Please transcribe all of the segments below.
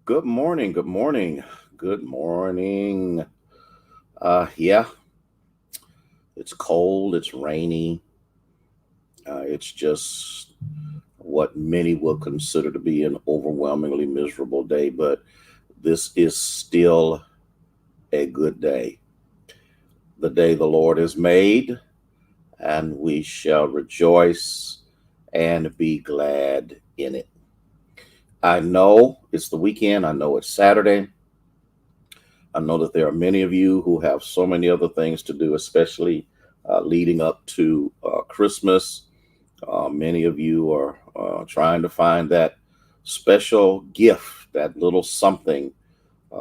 Good morning. Good morning. Good morning. Yeah, it's cold. It's rainy. It's just what many would consider to be an overwhelmingly miserable day, but this is still a good day. The day the Lord has made, and we shall rejoice and be glad in it. I know it's the weekend. I know it's Saturday. I know that there are many of you who have so many other things to do, especially leading up to Christmas. Many of you are trying to find that special gift, that little something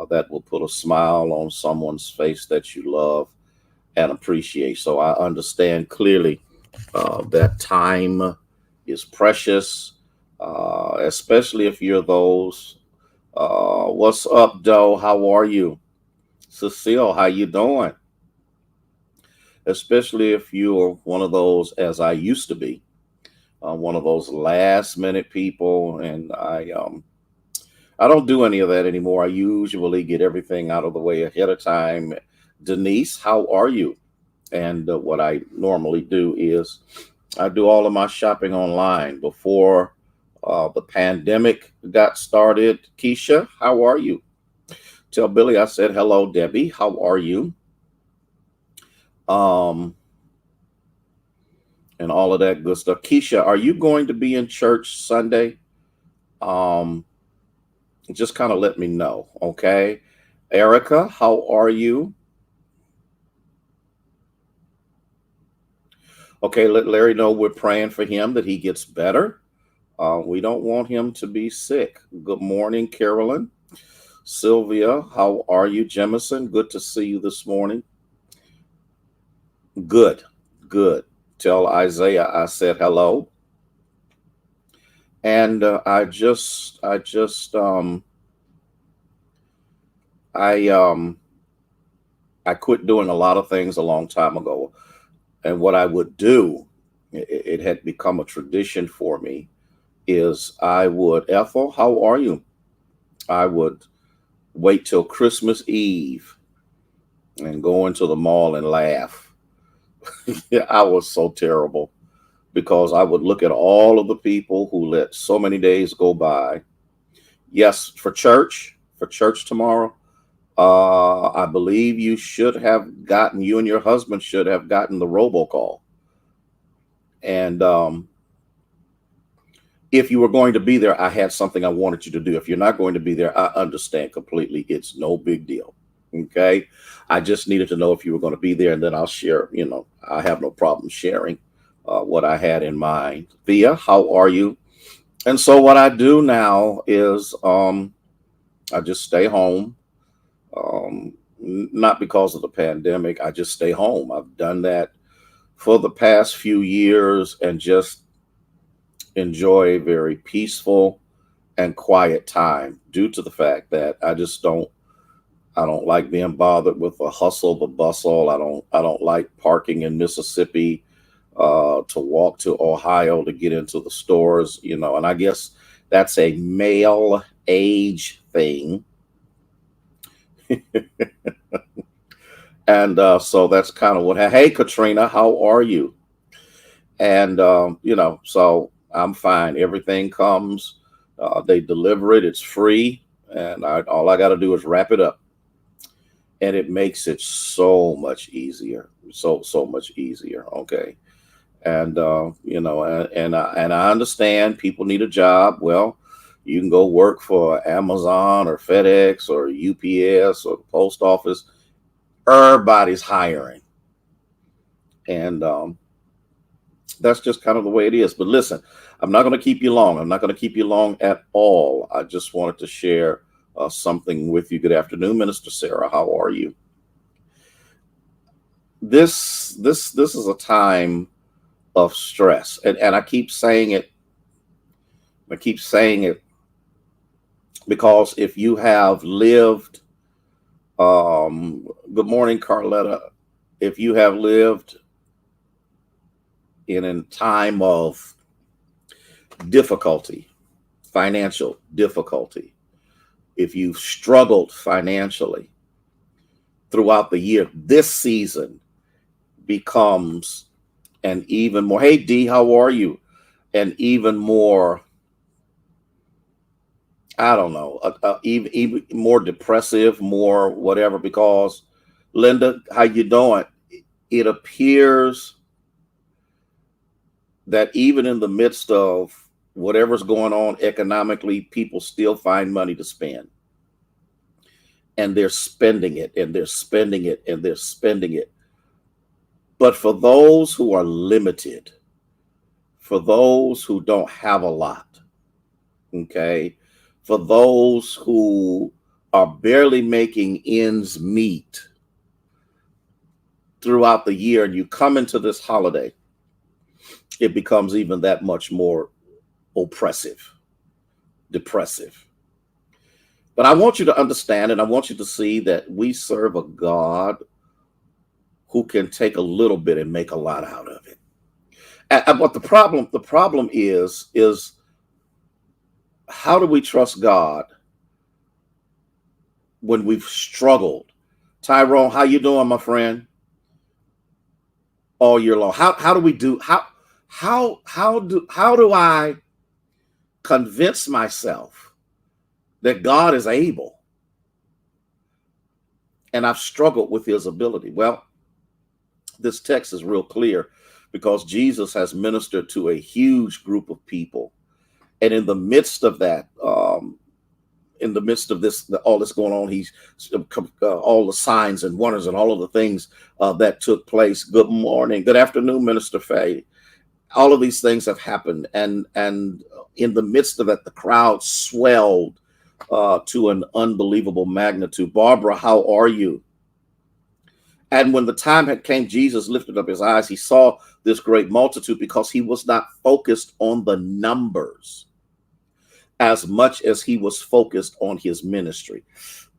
that will put a smile on someone's face that you love and appreciate. So I understand clearly that time is precious, especially if you're those. What's up, Doe? How are you? Cecile, how you doing? Especially if you're one of those, as I used to be, one of those last minute people, and I don't do any of that anymore. I usually get everything out of the way ahead of time. Denise, how are you? And what I normally do is I do all of my shopping online before the pandemic got started. Keisha, how are you? Tell Billy I said hello. Debbie, how are you? Um, and all of that good stuff. Keisha, are you going to be in church Sunday? Um, just kind of let me know, okay? Erica, how are you? Okay, let Larry know we're praying for him that he gets better. We don't want him to be sick. Good morning, Carolyn. Sylvia, how are you? Jemison, good to see you this morning. Good, good. Tell Isaiah I said hello. And I I quit doing a lot of things a long time ago, and what I would do, it had become a tradition for me, is I would Ethel, how are you? I would wait till Christmas Eve and go into the mall and laugh. Yeah, I was so terrible because I would look at all of the people who let so many days go by. Yes, for church tomorrow. I believe you and your husband should have gotten the robocall. And if you were going to be there, I had something I wanted you to do. If you're not going to be there, I understand completely. It's no big deal. Okay. I just needed to know if you were going to be there, and then I'll share. I have no problem sharing what I had in mind. Thea, how are you? And so, what I do now is I just stay home. Not because of the pandemic. I just stay home. I've done that for the past few years and just enjoy a very peaceful and quiet time due to the fact that I don't like being bothered with the hustle, the bustle. I don't like parking in Mississippi to walk to Ohio to get into the stores, and I guess that's a male age thing. And so that's kind of hey, Katrina, how are you? And so I'm fine. Everything comes, they deliver it. It's free, and all I got to do is wrap it up, and it makes it so much easier, so much easier. Okay, and I understand people need a job. Well, you can go work for Amazon or FedEx or UPS or the post office. Everybody's hiring, and that's just kind of the way it is. But listen, I'm not going to keep you long. I'm not going to keep you long at all. I just wanted to share something with you. Good afternoon, Minister Sarah. How are you? This is a time of stress, and I keep saying it. I keep saying it because if you have lived, good morning, Carletta. If you have lived in a time of difficulty, financial difficulty, if you've struggled financially throughout the year, this season becomes an even more, hey D, how are you? An even more, I don't know, even more depressive, more whatever, because Linda, how you doing? It appears that even in the midst of whatever's going on economically, people still find money to spend. And they're spending it, and they're spending it, and they're spending it. But for those who are limited, for those who don't have a lot, okay, for those who are barely making ends meet throughout the year, and you come into this holiday, it becomes even that much more oppressive, depressive. But I want you to understand, and I want you to see that we serve a God who can take a little bit and make a lot out of it. But the problem is how do we trust God when we've struggled? Tyrone, how you doing, my friend? All year long. How do we do? How do I convince myself that God is able and I've struggled with his ability? Well, this text is real clear because Jesus has ministered to a huge group of people. And in the midst of that, in the midst of this, all this going on, he's all the signs and wonders and all of the things that took place. Good morning, good afternoon, Minister Faye. All of these things have happened, and in the midst of that, the crowd swelled to an unbelievable magnitude. Barbara, how are you? And when the time had came, Jesus lifted up his eyes. He saw this great multitude because he was not focused on the numbers as much as he was focused on his ministry.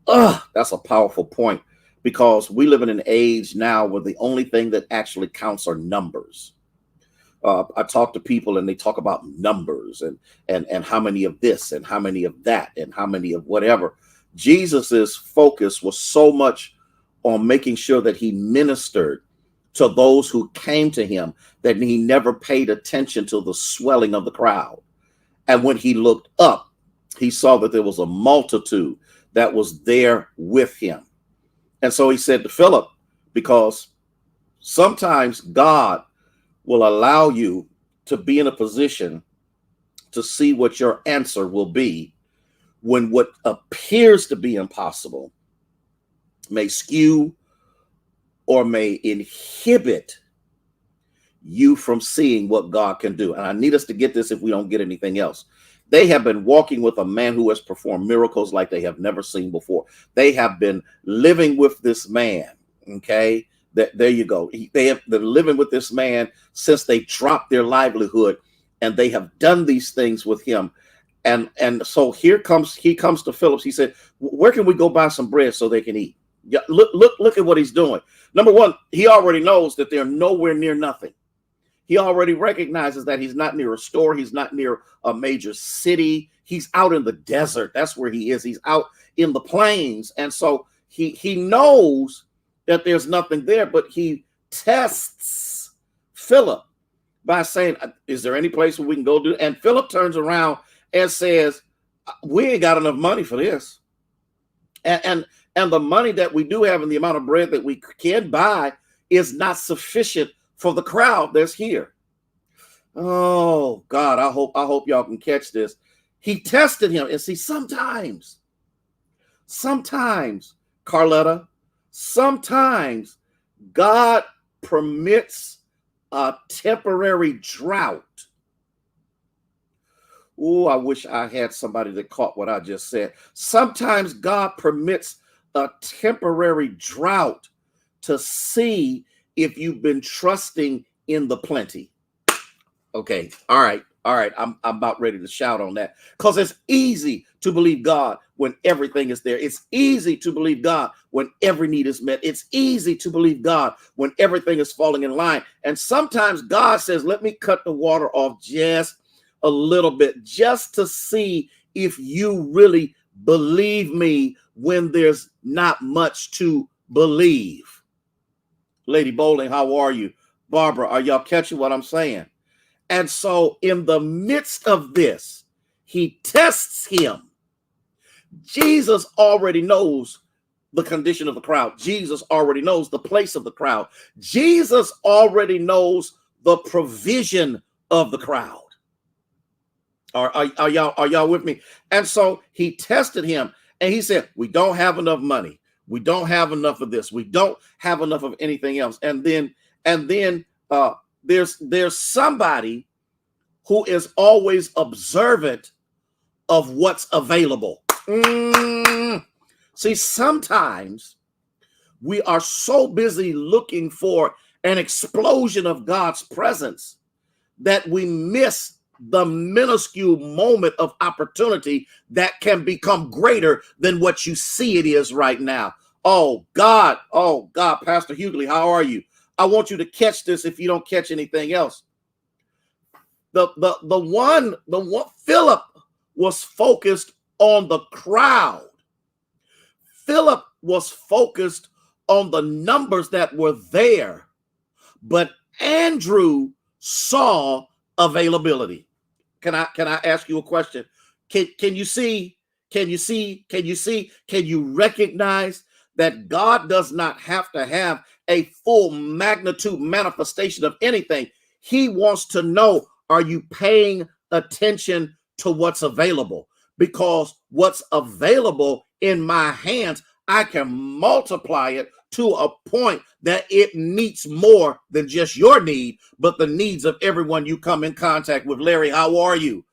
That's a powerful point, because we live in an age now where the only thing that actually counts are numbers. I talk to people and they talk about numbers and how many of this and how many of that and how many of whatever. Jesus's focus was so much on making sure that he ministered to those who came to him that he never paid attention to the swelling of the crowd. And when he looked up, he saw that there was a multitude that was there with him. And so he said to Philip, because sometimes God will allow you to be in a position to see what your answer will be when what appears to be impossible may skew or may inhibit you from seeing what God can do. And I need us to get this if we don't get anything else. They have been walking with a man who has performed miracles like they have never seen before. They have been living with this man, okay? There you go. They have been living with this man since they dropped their livelihood, and they have done these things with him. And so he comes to Philip. He said, where can we go buy some bread so they can eat? Yeah, look at what he's doing. Number one, he already knows that they're nowhere near nothing. He already recognizes that he's not near a store. He's not near a major city. He's out in the desert. That's where he is. He's out in the plains. And so he knows that there's nothing there, but he tests Philip by saying, is there any place where we can go do? And Philip turns around and says, we ain't got enough money for this. And the money that we do have and the amount of bread that we can buy is not sufficient for the crowd that's here. Oh God, I hope y'all can catch this. He tested him, and see, sometimes, Carletta, sometimes God permits a temporary drought. Oh, I wish I had somebody that caught what I just said. Sometimes God permits a temporary drought to see if you've been trusting in the plenty. Okay, all right. I'm about ready to shout on that, because it's easy to believe God when everything is there. It's easy to believe God when every need is met. It's easy to believe God when everything is falling in line. And sometimes God says, let me cut the water off just a little bit, just to see if you really Believe me when there's not much to believe. Lady Bowling, how are you? Barbara, are y'all catching what I'm saying? And so in the midst of this, he tests him. Jesus already knows the condition of the crowd. Jesus already knows the place of the crowd. Jesus already knows the provision of the crowd. Are y'all with me? And so he tested him and he said, we don't have enough money. We don't have enough of this. We don't have enough of anything else. And then there's somebody who is always observant of what's available. See, sometimes we are so busy looking for an explosion of God's presence that we miss the minuscule moment of opportunity that can become greater than what you see it is right now. Oh God, Pastor Hughley, how are you? I want you to catch this if you don't catch anything else. The one Philip was focused on the crowd. Philip was focused on the numbers that were there, but Andrew saw availability. Can I ask you a question? Can you recognize that God does not have to have a full magnitude manifestation of anything? He wants to know, are you paying attention to what's available? Because what's available in my hands, I can multiply it to a point that it meets more than just your need, but the needs of everyone you come in contact with. Larry, how are you?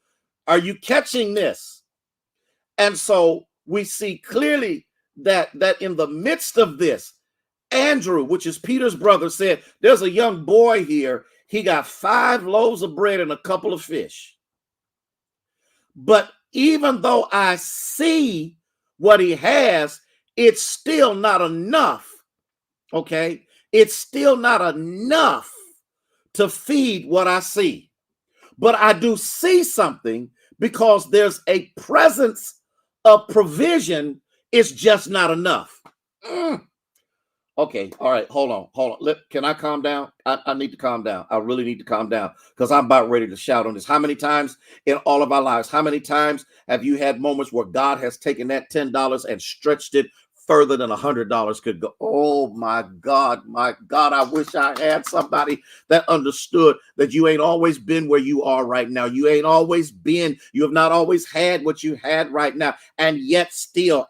Are you catching this? And so we see clearly that in the midst of this, Andrew, which is Peter's brother, said, there's a young boy here. He got 5 loaves of bread and a couple of fish. But even though I see what he has, it's still not enough. Okay, it's still not enough to feed what I see. But I do see something because there's a presence of provision. It's just not enough. Okay, all right, hold on. Can I calm down? I need to calm down. I really need to calm down because I'm about ready to shout on this. How many times in all of our lives, how many times have you had moments where God has taken that $10 and stretched it further than $100 could go? Oh my God, I wish I had somebody that understood that you ain't always been where you are right now. You ain't always been, you have not always had what you had right now. And yet still,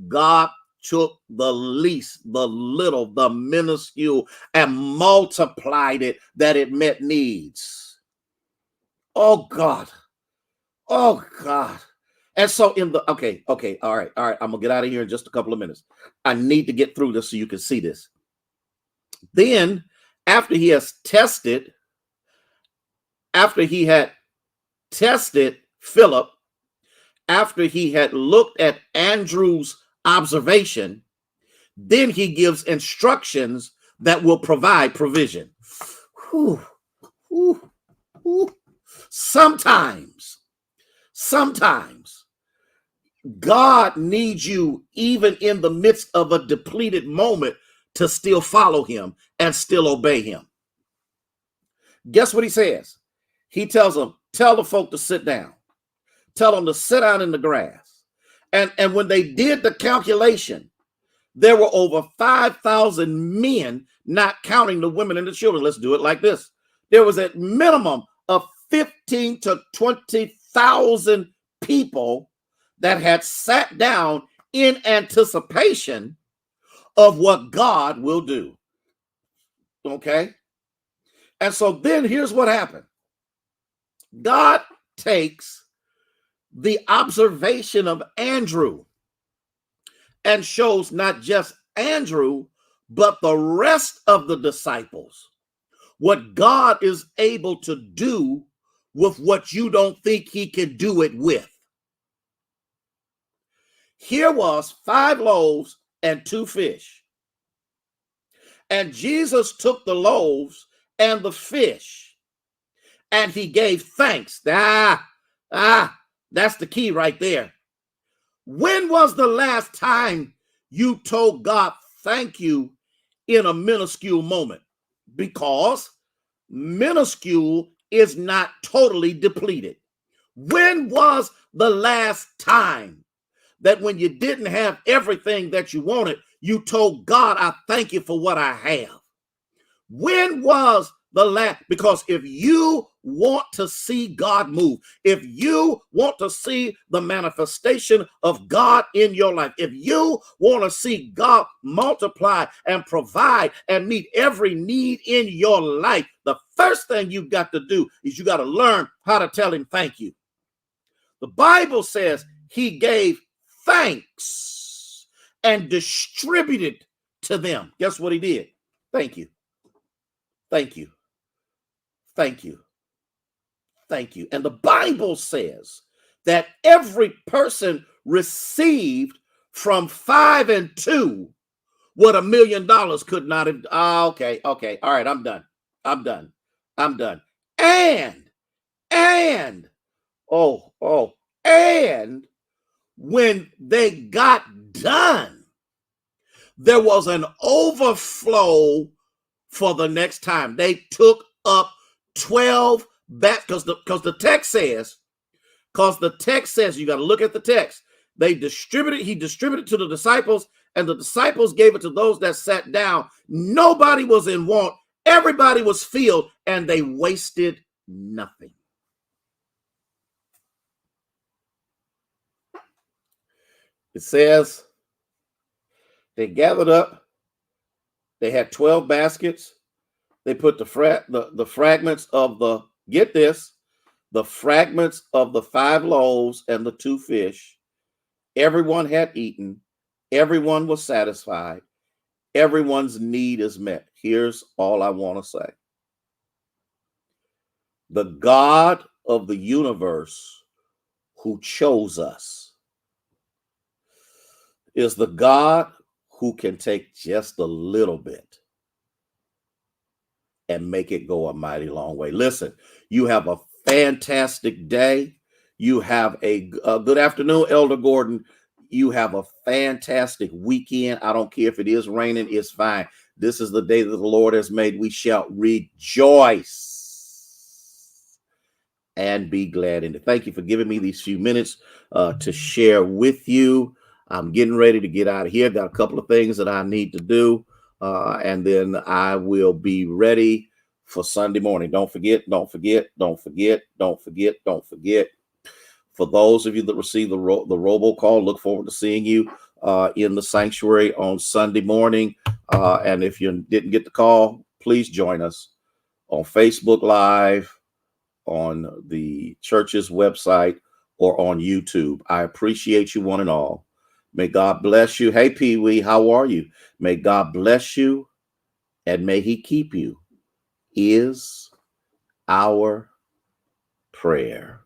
God took the least, the little, the minuscule, and multiplied it that it met needs. Oh God. And so okay, all right. I'm gonna get out of here in just a couple of minutes. I need to get through this so you can see this. Then after he had tested Philip, after he had looked at Andrew's observation, then he gives instructions that will provide provision. Sometimes God needs you, even in the midst of a depleted moment, to still follow him and still obey him. Guess what he says? He tells them, tell the folk to sit down. Tell them to sit down in the grass. And when they did the calculation, there were over 5,000 men, not counting the women and the children. Let's do it like this. There was a minimum of 15 to 20,000 people that had sat down in anticipation of what God will do. Okay? And so then here's what happened. God takes the observation of Andrew and shows not just Andrew, but the rest of the disciples what God is able to do with what you don't think he can do it with. Here was 5 loaves and 2 fish. And Jesus took the loaves and the fish, and he gave thanks. That's the key right there. When was the last time you told God thank you in a minuscule moment? Because minuscule is not totally depleted. When was the last time that when you didn't have everything that you wanted, you told God, I thank you for what I have? When was the last? Because if you want to see God move, if you want to see the manifestation of God in your life, if you want to see God multiply and provide and meet every need in your life, the first thing you've got to do is you got to learn how to tell him thank you. The Bible says he gave thanks and distributed to them. Guess what he did? Thank you. Thank you. Thank you. Thank you. And the Bible says that every person received from 5 and 2 what $1 million could not have. Okay. All right. I'm done. And when they got done, there was an overflow for the next time. They took up 12 back because the text says, you got to look at the text. He distributed to the disciples, and the disciples gave it to those that sat down. Nobody was in want. Everybody was filled, and they wasted nothing. It says they gathered up. They had 12 baskets. They put the fragments of the fragments of the 5 loaves and the 2 fish. Everyone had eaten. Everyone was satisfied. Everyone's need is met. Here's all I want to say. The God of the universe who chose us is the God who can take just a little bit and make it go a mighty long way. Listen, you have a fantastic day. You have a good afternoon, Elder Gordon. You have a fantastic weekend. I don't care if it is raining, it's fine. This is the day that the Lord has made. We shall rejoice and be glad in it. Thank you for giving me these few minutes to share with you. I'm getting ready to get out of here. Got a couple of things that I need to do. And then I will be ready for Sunday morning. Don't forget. For those of you that receive the robocall, look forward to seeing you in the sanctuary on Sunday morning. And if you didn't get the call, please join us on Facebook Live, on the church's website, or on YouTube. I appreciate you one and all. May God bless you. Hey, Pee Wee, how are you? May God bless you and may he keep you is our prayer.